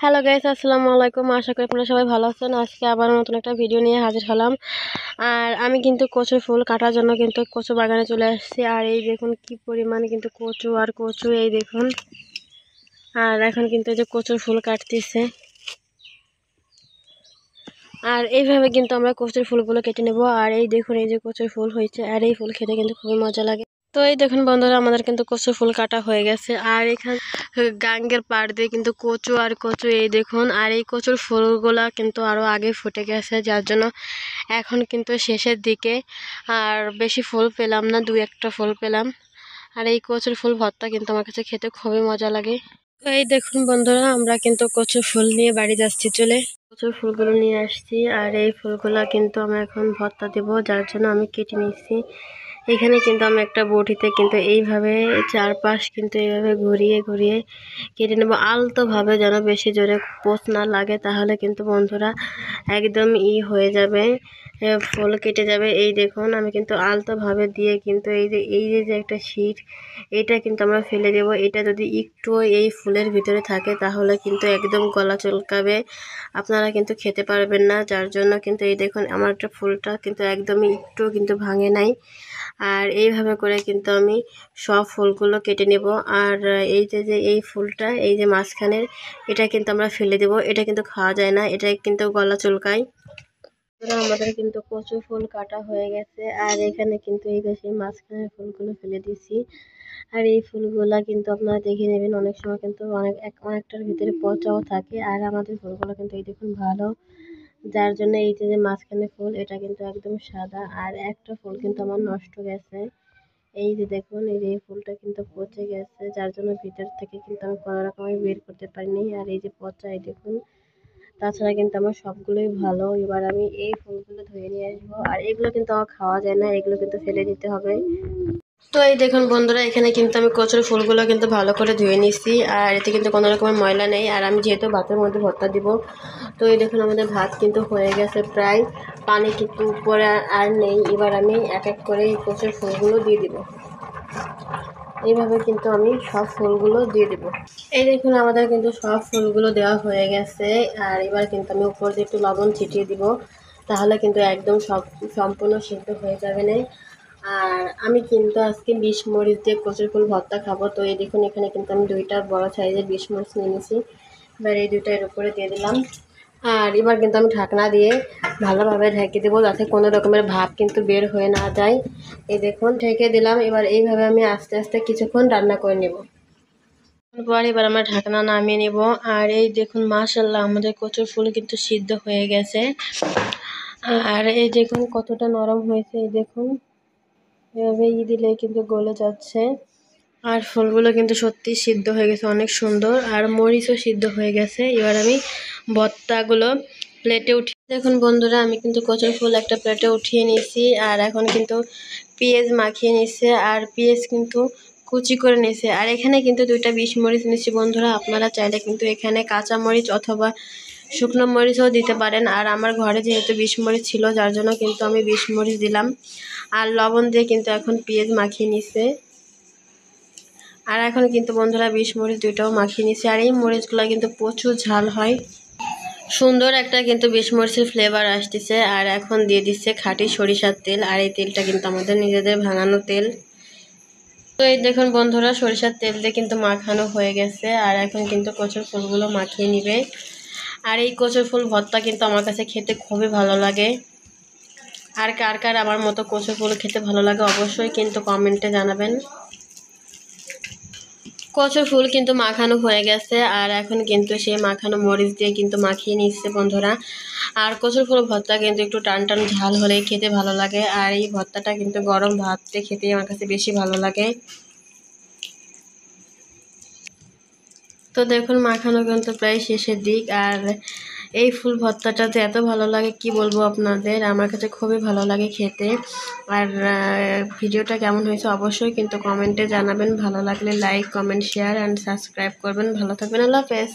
Hello guys, আসসালামু আলাইকুম। আশা করি আপনারা সবাই ভালো আছেন। আজকে আবার নতুন একটা ভিডিও নিয়ে হাজির হলাম। আর আমি কিন্তু কচুর ফুল কাটার জন্য কিন্তু কচু বাগানে চলে আসছি। আর এই দেখুন কি পরিমাণে কিন্তু কচু আর কচু, এই দেখুন। আর এখন কিন্তু এই যে কচুর ফুল কাটতেছে। আর এইভাবে কিন্তু আমরা কচুর ফুলগুলো কেটে নেব। আর এই দেখুন, এই যে কচুর ফুল হয়েছে, আর এই ফুল খেতে কিন্তু খুবই মজা লাগে। তো এই দেখুন বন্ধুরা, আমাদের কিন্তু কচু ফুল কাটা হয়ে গেছে। আর এখানে গাঙ্গের পাড় দিয়ে কিন্তু কচু আর কচু, এই দেখুন। আর এই কচুর ফুলগুলা কিন্তু আরো আগে ফুটে গেছে, যার জন্য এখন কিন্তু শেষের দিকে। আর বেশি ফুল পেলাম না, দুই একটা ফুল পেলাম। আর এই কচুর ফুল ভর্তা কিন্তু আমার কাছে খেতে খুবই মজা লাগে। তো এই দেখুন বন্ধুরা, আমরা কিন্তু কচু ফুল নিয়ে বাড়ি যাচ্ছি। চলে কচুর ফুলগুলো নিয়ে আসছি। আর এই ফুলগুলা কিন্তু আমি এখন ভর্তা দেবো, যার জন্য আমি কেটে নিচ্ছি। এখানে কিন্তু আমি একটা বটিতে কিন্তু এইভাবে চারপাশ কিন্তু এইভাবে ঘুরিয়ে ঘুরিয়ে কেটে নেব, আলতোভাবে, যেন বেশি জোরে পোষ না লাগে, তাহলে কিন্তু বন্ধুরা একদম হয়ে যাবে, ফুল কেটে যাবে। এই দেখুন, আমি কিন্তু আলতোভাবে দিয়ে কিন্তু এই যে একটা শীট, এটা কিন্তু আমরা ফেলে দেব। এটা যদি একটু এই ফুলের ভিতরে থাকে তাহলে কিন্তু একদম গলা চুলকাবে, আপনারা কিন্তু খেতে পারবেন না। যার জন্য কিন্তু এই দেখুন, আমার একটা ফুলটা কিন্তু একদমই একটু কিন্তু ভাঙে নাই। আর এইভাবে করে কিন্তু আমি সব ফুলগুলো কেটে নেব। আর এই যে এই ফুলটা, এই যে মাঝখানের, এটা কিন্তু আমরা ফেলে দেব। এটা কিন্তু খাওয়া যায় না, এটা কিন্তু গলা চুলকায়। আমাদের কিন্তু কচু ফুল কাটা হয়ে গেছে। আর এখানে কিন্তু এই যে মাঝখানের ফুলগুলো ফেলে দিয়েছি। আর এই ফুলগুলা কিন্তু আপনারা দেখে নেবেন, অনেক সময় কিন্তু অনেকটার ভিতরে পচাও থাকে। আর আমাদের ফুলগুলো কিন্তু এই দেখুন ভালো, যার জন্য এই যে মাঝখানে ফুল, এটা কিন্তু একদম সাদা। আর একটা ফুল কিন্তু আমার নষ্ট গেছে, এই যে দেখুন, এই যে এই ফুলটা কিন্তু পচে গেছে, যার জন্য ভিতর থেকে কিন্তু আমি কোনো রকমের বের করতে পারিনি। আর এই যে পচা, এই দেখুন। তাছাড়া কিন্তু আমার সবগুলোই ভালো। এবার আমি এই ফুলগুলো ধুয়ে নিয়ে আসবো। আর এগুলো কিন্তু আমার খাওয়া যায় না, এগুলো কিন্তু ফেলে দিতে হবে। তো এই দেখুন বন্ধুরা, এখানে কিন্তু আমি কচুর ফুলগুলো কিন্তু ভালো করে ধুয়ে নিচ্ছি। আর এতে কিন্তু কোনো রকমের ময়লা নেই। আর আমি যেহেতু ভাতের মধ্যে ভর্তা দিব, তো এই দেখুন আমাদের ভাত কিন্তু হয়ে গেছে প্রায়, পানি কিন্তু উপরে আর নেই। এবার আমি এক এক করে এই কচুর ফুলগুলো দিয়ে দিব। এইভাবে কিন্তু আমি সব ফুলগুলো দিয়ে দেব। এই দেখুন, আমাদের কিন্তু সব ফুলগুলো দেওয়া হয়ে গেছে। আর এবার কিন্তু আমি উপর দিয়ে একটু লবণ ছিটিয়ে দিব, তাহলে কিন্তু একদম সম্পূর্ণ সিদ্ধ হয়ে যাবে না। আর আমি কিন্তু আজকে 20 মরিচ দিয়ে কচুর ফুল ভর্তা খাবো। তো এই দেখুন, এখানে কিন্তু আমি দুইটা বড় সাইজের 20 মরিচ নিয়ে নিয়েছি। এবার এই দুইটা এর উপরে দিয়ে দিলাম। আর এবার কিন্তু আমি ঢাকনা দিয়ে ভালোভাবে ঢেকে দেবো, যাতে কোনো রকমের ভাপ কিন্তু বের হয়ে না যায়। এই দেখুন, ঢেকে দিলাম। এবার এইভাবে আমি আস্তে আস্তে কিছুক্ষণ রান্না করে নেব। পর এবার আমরা ঢাকনা নামিয়ে নেব। আর এই দেখুন, মাশাআল্লাহ, আমাদের কচুর ফুল কিন্তু সিদ্ধ হয়ে গেছে। আর এই দেখুন কতটা নরম হয়েছে, এই দেখুন, এভাবে দিলে কিন্তু গলে যাচ্ছে। আর ফুলগুলো কিন্তু সত্যি সিদ্ধ হয়ে গেছে, অনেক সুন্দর। আর মরিচও সিদ্ধ হয়ে গেছে। এবার আমি ভর্তাগুলো প্লেটে উঠিয়ে, দেখুন বন্ধুরা, আমি কিন্তু কচুর ফুল একটা প্লেটে উঠিয়ে নিয়েছি। আর এখন কিন্তু পেঁয়াজ মাখিয়ে নিচ্ছে, আর পেঁয়াজ কিন্তু কুচি করে নিয়েছে। আর এখানে কিন্তু দুইটা 20 মরিচ নিচ্ছি বন্ধুরা, আপনারা চাইলে কিন্তু এখানে কাঁচা মরিচ অথবা শুকনো মরিচও দিতে পারেন। আর আমার ঘরে যেহেতু 20 মরিচ ছিল, যার জন্য কিন্তু আমি 20 মরিচ দিলাম। আর লবণ দিয়ে কিন্তু এখন পেঁয়াজ মাখিয়ে নিচ্ছে। আর এখন কিন্তু বন্ধুরা 20 মরিচ দুইটাও মাখিয়ে নিচ্ছে। আর এই মরিচগুলো কিন্তু প্রচুর ঝাল হয়, সুন্দর একটা কিন্তু 20 মরিচের ফ্লেভার আসতেছে। আর এখন দিয়ে দিচ্ছে খাঁটি সরিষার তেল। আর এই তেলটা কিন্তু আমাদের নিজেদের ভাঙানো তেল। তো এই দেখুন বন্ধুরা, সরিষার তেল দিয়ে কিন্তু মাখানো হয়ে গেছে। আর এখন কিন্তু কচুর ফুলগুলো মাখিয়ে নিবে। আর এই কচুর ফুল ভর্তা কিন্তু আমার কাছে খেতে খুবই ভালো লাগে। আর কার কার আমার মতো কচুর ফুল খেতে ভালো লাগে অবশ্যই কিন্তু কমেন্টে জানাবেন। কচুর ফুল কিন্তু মাখানো হয়ে গেছে। আর এখন কিন্তু সেই মাখানো মরিচ দিয়ে কিন্তু মাখিয়ে নিচ্ছে বন্ধুরা। আর কচুর ফুল ভর্তা কিন্তু একটু টান টান ঝাল হলেই খেতে ভালো লাগে। আর এই ভর্তাটা কিন্তু গরম ভাত দিয়ে খেতে আমার কাছে বেশি ভালো লাগে। তো দেখুন, মাখানো কিন্তু প্রায় শেষের দিক। আর এই ফুল ভর্তাটাতে এত ভালো লাগে কি বলবো আপনাদের, আমার কাছে খুবই ভালো লাগে খেতে। আর ভিডিওটা কেমন হয়েছে অবশ্যই কিন্তু কমেন্টে জানাবেন। ভালো লাগলে like, comment, share and subscribe করবেন। ভালো থাকবেন, আল্লাহ হাফেজ।